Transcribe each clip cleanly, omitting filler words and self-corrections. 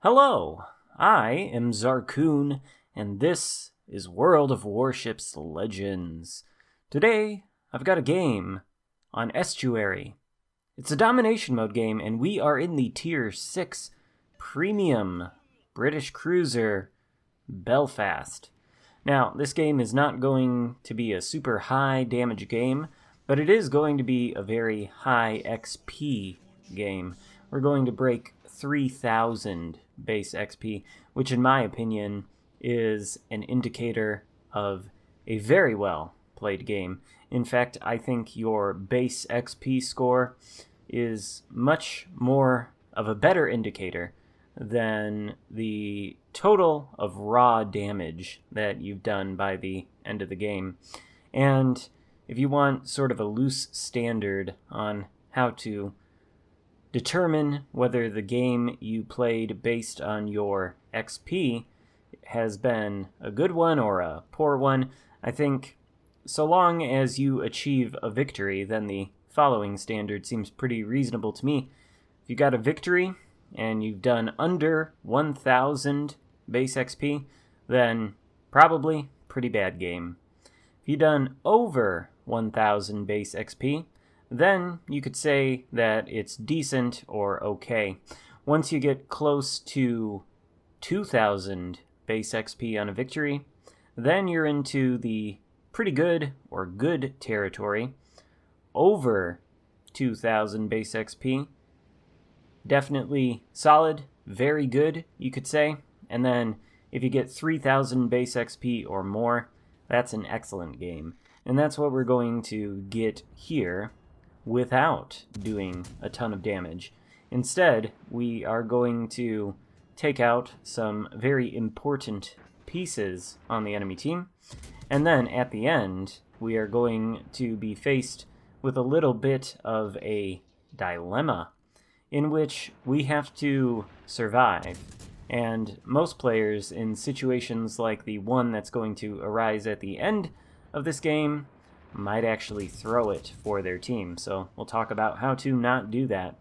Hello, I am Xarkun, and this is World of Warships Legends. Today, I've got a game on Estuary. It's a domination mode game, and we are in the Tier 6 Premium British Cruiser Belfast. Now, this game is not going to be a super high damage game, but it is going to be a very high XP game. We're going to break 3,000 base XP, which in my opinion is an indicator of a very well played game. In fact, I think your base XP score is much more of a better indicator than the total of raw damage that you've done by the end of the game. And if you want sort of a loose standard on how to determine whether the game you played based on your XP has been a good one or a poor one, I think so long as you achieve a victory, then the following standard seems pretty reasonable to me. If you got a victory and you've done under 1,000 base XP, then probably pretty bad game. If you've done over 1,000 base XP, then you could say that it's decent or okay. Once you get close to 2,000 base XP on a victory, then you're into the pretty good or good territory. Over 2,000 base XP, definitely solid, very good, you could say. And then if you get 3,000 base XP or more, that's an excellent game. And that's what we're going to get here without doing a ton of damage. Instead, we are going to take out some very important pieces on the enemy team, and then at the end, we are going to be faced with a little bit of a dilemma in which we have to survive. And most players in situations like the one that's going to arise at the end of this game might actually throw it for their team, so we'll talk about how to not do that.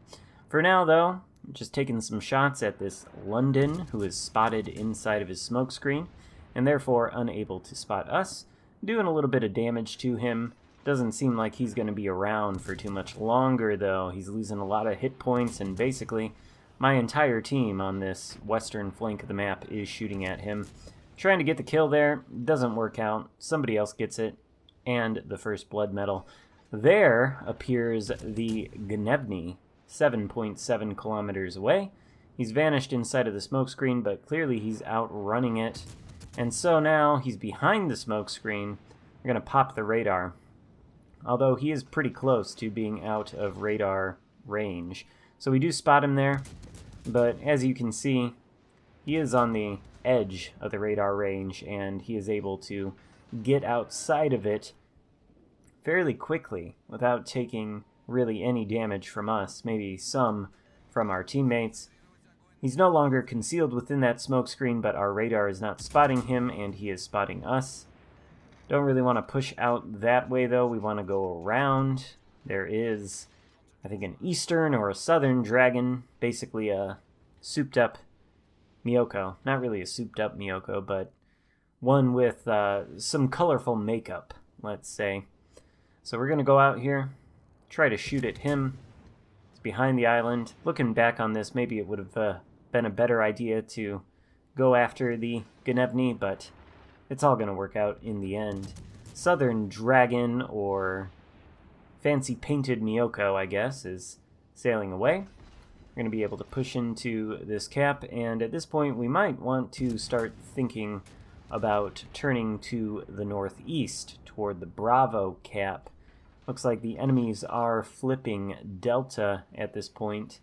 For now, though, I'm just taking some shots at this London, who is spotted inside of his smokescreen, and therefore unable to spot us, doing a little bit of damage to him. Doesn't seem like he's going to be around for too much longer, though. He's losing a lot of hit points, and basically my entire team on this western flank of the map is shooting at him. Trying to get the kill there, doesn't work out. Somebody else gets it, and the first blood medal. There appears the Gnevny, 7.7 kilometers away. He's vanished inside of the smokescreen, but clearly he's outrunning it. And so now he's behind the smokescreen. We're going to pop the radar. Although he is pretty close to being out of radar range. So we do spot him there, but as you can see, he is on the edge of the radar range, and he is able to get outside of it fairly quickly without taking really any damage from us, maybe some from our teammates. He's no longer concealed within that smokescreen, but our radar is not spotting him, and he is spotting us. Don't really want to push out that way, though. We want to go around. There is, I think, an eastern or a southern dragon, basically a souped-up Miyoko. Not really a souped-up Miyoko, but one with some colorful makeup, let's say. So we're going to go out here, try to shoot at him. He's behind the island. Looking back on this, maybe it would have been a better idea to go after the Gnevny, but it's all going to work out in the end. Southern Dragon, or fancy painted Miyoko, I guess, is sailing away. We're going to be able to push into this cap, and at this point we might want to start thinking about turning to the northeast toward the Bravo cap. Looks like the enemies are flipping Delta at this point,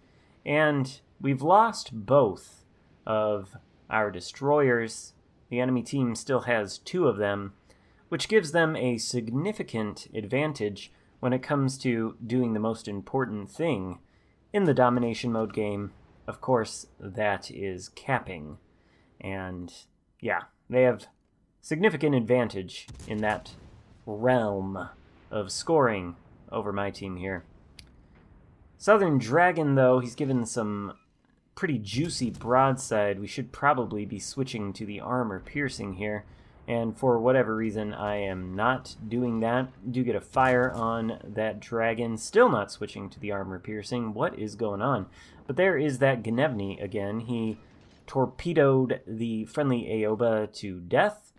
and we've lost both of our destroyers. The enemy team still has 2 of them, which gives them a significant advantage when it comes to doing the most important thing in the domination mode game. Of course, that is capping. And yeah, they have significant advantage in that realm of scoring over my team here. Southern Dragon, though, he's given some pretty juicy broadside, we should probably be switching to the armor piercing here. And for whatever reason, I am not doing that. Do get a fire on that dragon. Still not switching to the armor piercing. What is going on? But there is that Gnevny again. He torpedoed the friendly Aoba to death.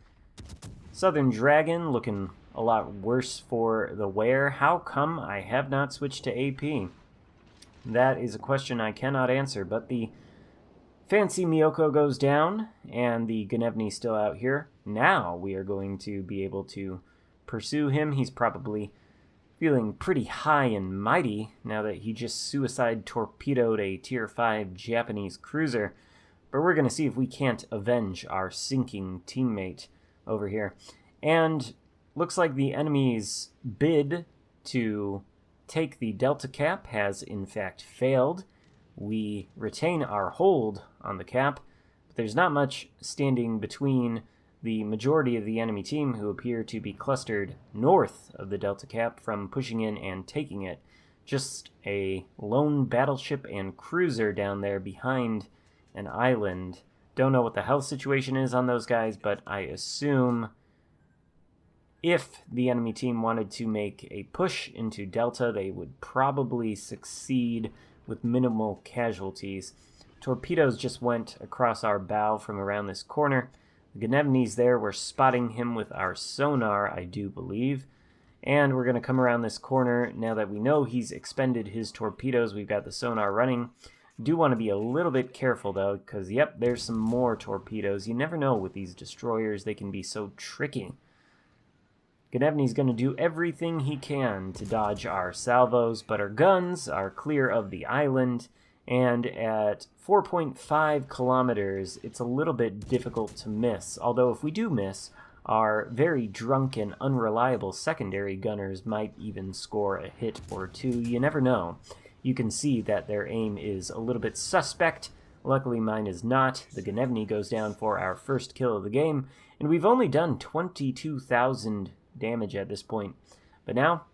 Southern Dragon looking a lot worse for the wear. How come I have not switched to AP? That is a question I cannot answer, but the Fancy Miyoko goes down, and the Gnevny's still out here. Now we are going to be able to pursue him. He's probably feeling pretty high and mighty now that he just suicide torpedoed a Tier 5 Japanese cruiser. But we're going to see if we can't avenge our sinking teammate over here. And looks like the enemy's bid to take the Delta Cap has in fact failed. We retain our hold on the cap, but there's not much standing between the majority of the enemy team, who appear to be clustered north of the Delta Cap, from pushing in and taking it. Just a lone battleship and cruiser down there behind an island. Don't know what the health situation is on those guys, but I assume if the enemy team wanted to make a push into Delta, they would probably succeed with minimal casualties. Torpedoes just went across our bow from around this corner. The Gnevny's there. We're spotting him with our sonar, I do believe. And we're going to come around this corner now that we know he's expended his torpedoes. We've got the sonar running. Do want to be a little bit careful, though, because, yep, there's some more torpedoes. You never know with these destroyers. They can be so tricky. Gnevny's going to do everything he can to dodge our salvos, but our guns are clear of the island, and at 4.5 kilometers, it's a little bit difficult to miss, although if we do miss, our very drunk and unreliable secondary gunners might even score a hit or two. You never know. You can see that their aim is a little bit suspect. Luckily, mine is not. The Gnevny goes down for our first kill of the game, and we've only done 22,000 damage at this point. But now,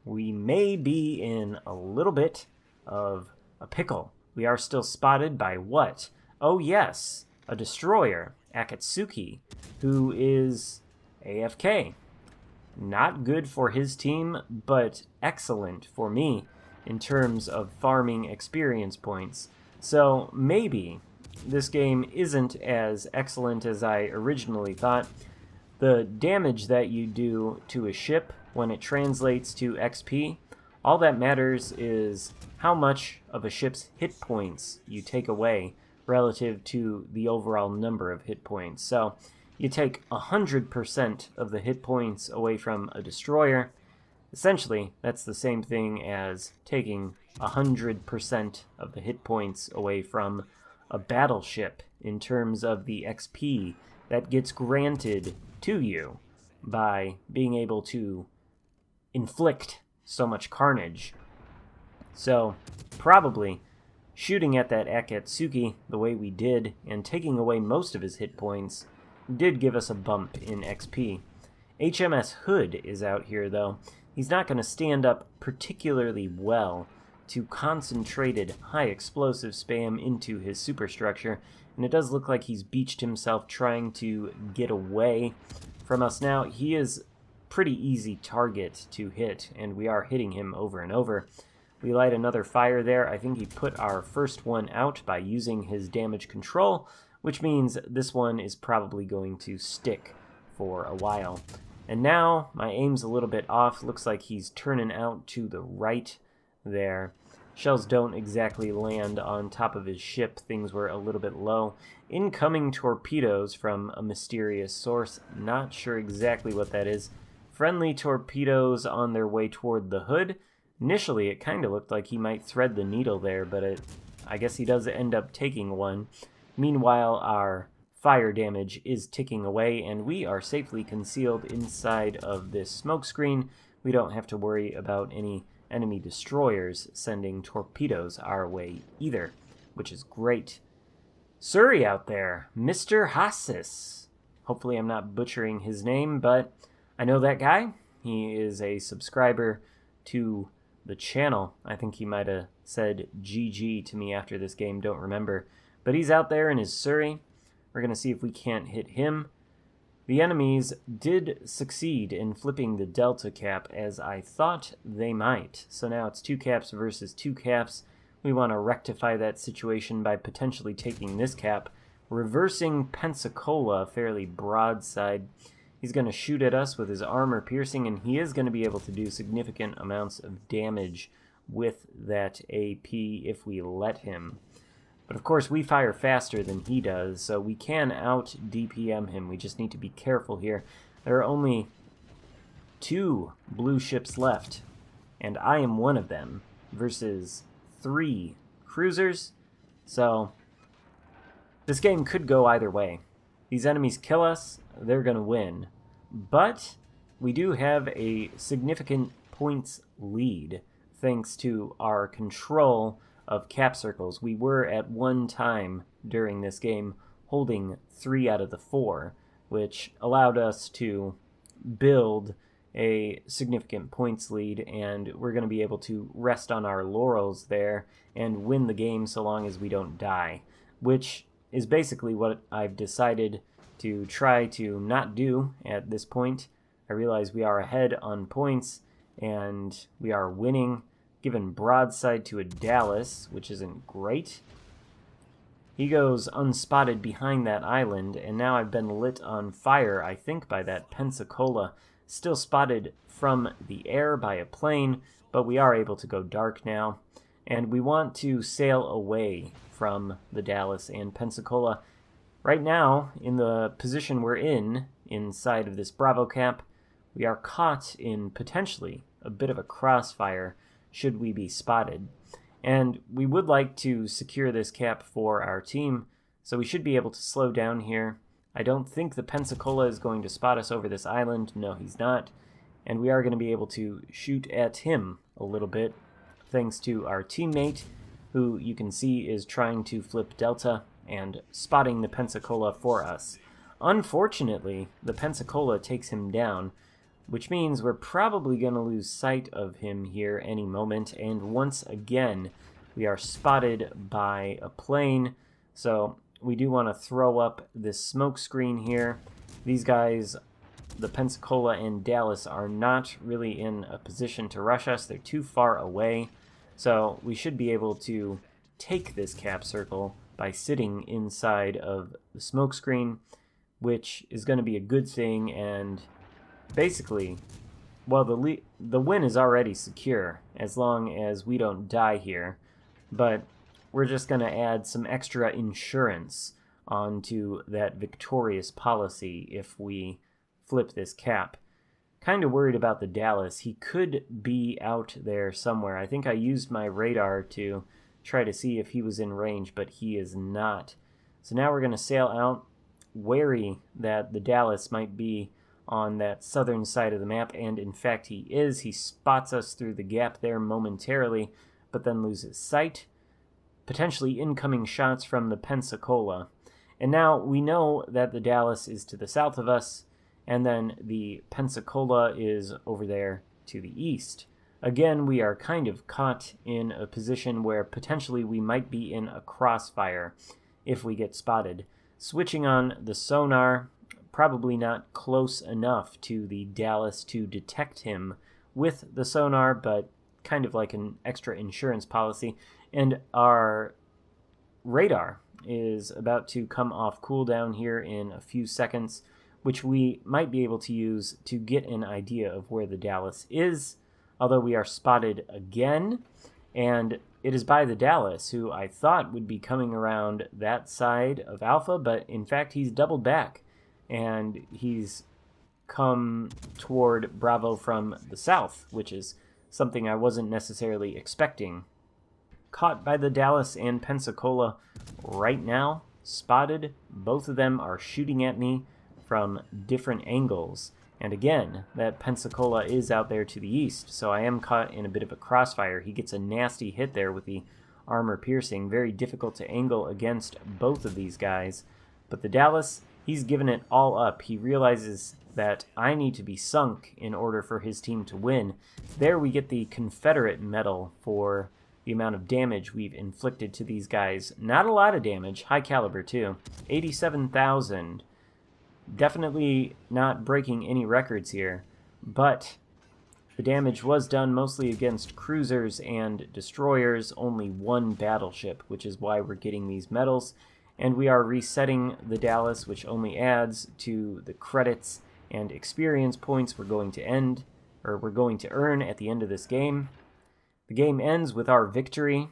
we may be in a little bit of a pickle. We are still spotted by what? Oh yes, a destroyer, Akatsuki, who is AFK. Not good for his team, but excellent for me in terms of farming experience points. So maybe this game isn't as excellent as I originally thought. The damage that you do to a ship when it translates to XP, all that matters is how much of a ship's hit points you take away relative to the overall number of hit points. So you take 100% of the hit points away from a destroyer. Essentially, that's the same thing as taking 100% of the hit points away from a battleship in terms of the XP that gets granted to you by being able to inflict so much carnage. So, probably shooting at that Akatsuki the way we did and taking away most of his hit points did give us a bump in XP. HMS Hood is out here, though. He's not going to stand up particularly well to concentrated high explosive spam into his superstructure, and it does look like he's beached himself trying to get away from us now. He is pretty easy target to hit, and we are hitting him over and over. We light another fire there. I think he put our first one out by using his damage control, which means this one is probably going to stick for a while. And now my aim's a little bit off. Looks like he's turning out to the right there. Shells don't exactly land on top of his ship. Things were a little bit low. Incoming torpedoes from a mysterious source. Not sure exactly what that is. Friendly torpedoes on their way toward the hood. Initially, it kind of looked like he might thread the needle there, but I guess he does end up taking one. Meanwhile, our fire damage is ticking away, and we are safely concealed inside of this smokescreen. We don't have to worry about any enemy destroyers sending torpedoes our way either, which is great. Surrey out there, Mr. Hassis. Hopefully I'm not butchering his name, but I know that guy. He is a subscriber to the channel. I think he might have said GG to me after this game, don't remember. But he's out there in his Surrey. We're going to see if we can't hit him. The enemies did succeed in flipping the Delta cap, as I thought they might. So now it's 2 caps versus 2 caps. We want to rectify that situation by potentially taking this cap, reversing Pensacola fairly broadside. He's going to shoot at us with his armor piercing, and he is going to be able to do significant amounts of damage with that AP if we let him. But of course we fire faster than he does, so we can out DPM him. We just need to be careful here. There are only 2 blue ships left, and I am one of them, versus 3 cruisers. So this game could go either way. These enemies kill us, they're going to win. But we do have a significant points lead thanks to our control of cap circles. We were at one time during this game holding 3 out of the 4, which allowed us to build a significant points lead, and we're going to be able to rest on our laurels there and win the game so long as we don't die, which is basically what I've decided to try to not do at this point. I realize we are ahead on points and we are winning, given broadside to a Dallas, which isn't great. He goes unspotted behind that island, and now I've been lit on fire, I think, by that Pensacola. Still spotted from the air by a plane, but we are able to go dark now. And we want to sail away from the Dallas and Pensacola. Right now, in the position we're in, inside of this Bravo cap, we are caught in potentially a bit of a crossfire should we be spotted. And we would like to secure this cap for our team, so we should be able to slow down here. I don't think the Pensacola is going to spot us over this island. No, he's not. And we are going to be able to shoot at him a little bit, thanks to our teammate, who you can see is trying to flip Delta and spotting the Pensacola for us. Unfortunately, the Pensacola takes him down, which means we're probably going to lose sight of him here any moment, and once again we are spotted by a plane, so we do want to throw up this smoke screen here. These guys, the Pensacola and Dallas, are not really in a position to rush us. They're too far away, so we should be able to take this cap circle by sitting inside of the smoke screen, which is going to be a good thing. And basically, well, the win is already secure as long as we don't die here, but we're just going to add some extra insurance onto that victorious policy if we flip this cap. Kind of worried about the Dallas. He could be out there somewhere. I think I used my radar to try to see if he was in range, but he is not. So now we're going to sail out, wary that the Dallas might be on that southern side of the map, and in fact he is. He spots us through the gap there momentarily, but then loses sight. Potentially incoming shots from the Pensacola. And now we know that the Dallas is to the south of us, and then the Pensacola is over there to the east. Again, we are kind of caught in a position where potentially we might be in a crossfire if we get spotted. Switching on the sonar, probably not close enough to the Dallas to detect him with the sonar, but kind of like an extra insurance policy. And our radar is about to come off cooldown here in a few seconds, which we might be able to use to get an idea of where the Dallas is, although we are spotted again, and it is by the Dallas, who I thought would be coming around that side of Alpha, but in fact he's doubled back, and he's come toward Bravo from the south, which is something I wasn't necessarily expecting. Caught by the Dallas and Pensacola right now, spotted. Both of them are shooting at me from different angles. And again, that Pensacola is out there to the east, so I am caught in a bit of a crossfire. He gets a nasty hit there with the armor piercing. Very difficult to angle against both of these guys. But the Dallas, he's given it all up. He realizes that I need to be sunk in order for his team to win. There we get the Confederate medal for the amount of damage we've inflicted to these guys. Not a lot of damage, high caliber too. 87,000. Definitely not breaking any records here, but the damage was done mostly against cruisers and destroyers, only one battleship, which is why we're getting these medals. And we are resetting the Dallas, which only adds to the credits and experience points we're going to earn at the end of this game. The game ends with our victory.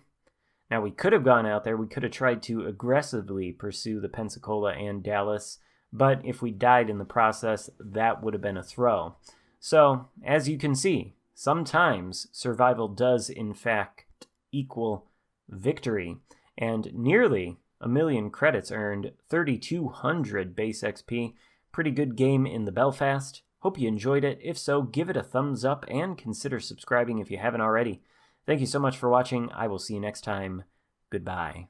Now, we could have gone out there, we could have tried to aggressively pursue the Pensacola and Dallas, but if we died in the process, that would have been a throw. So, as you can see, sometimes survival does in fact equal victory, and nearly 1,000,000 credits earned, 3,200 base XP. Pretty good game in the Belfast. Hope you enjoyed it. If so, give it a thumbs up and consider subscribing if you haven't already. Thank you so much for watching. I will see you next time. Goodbye.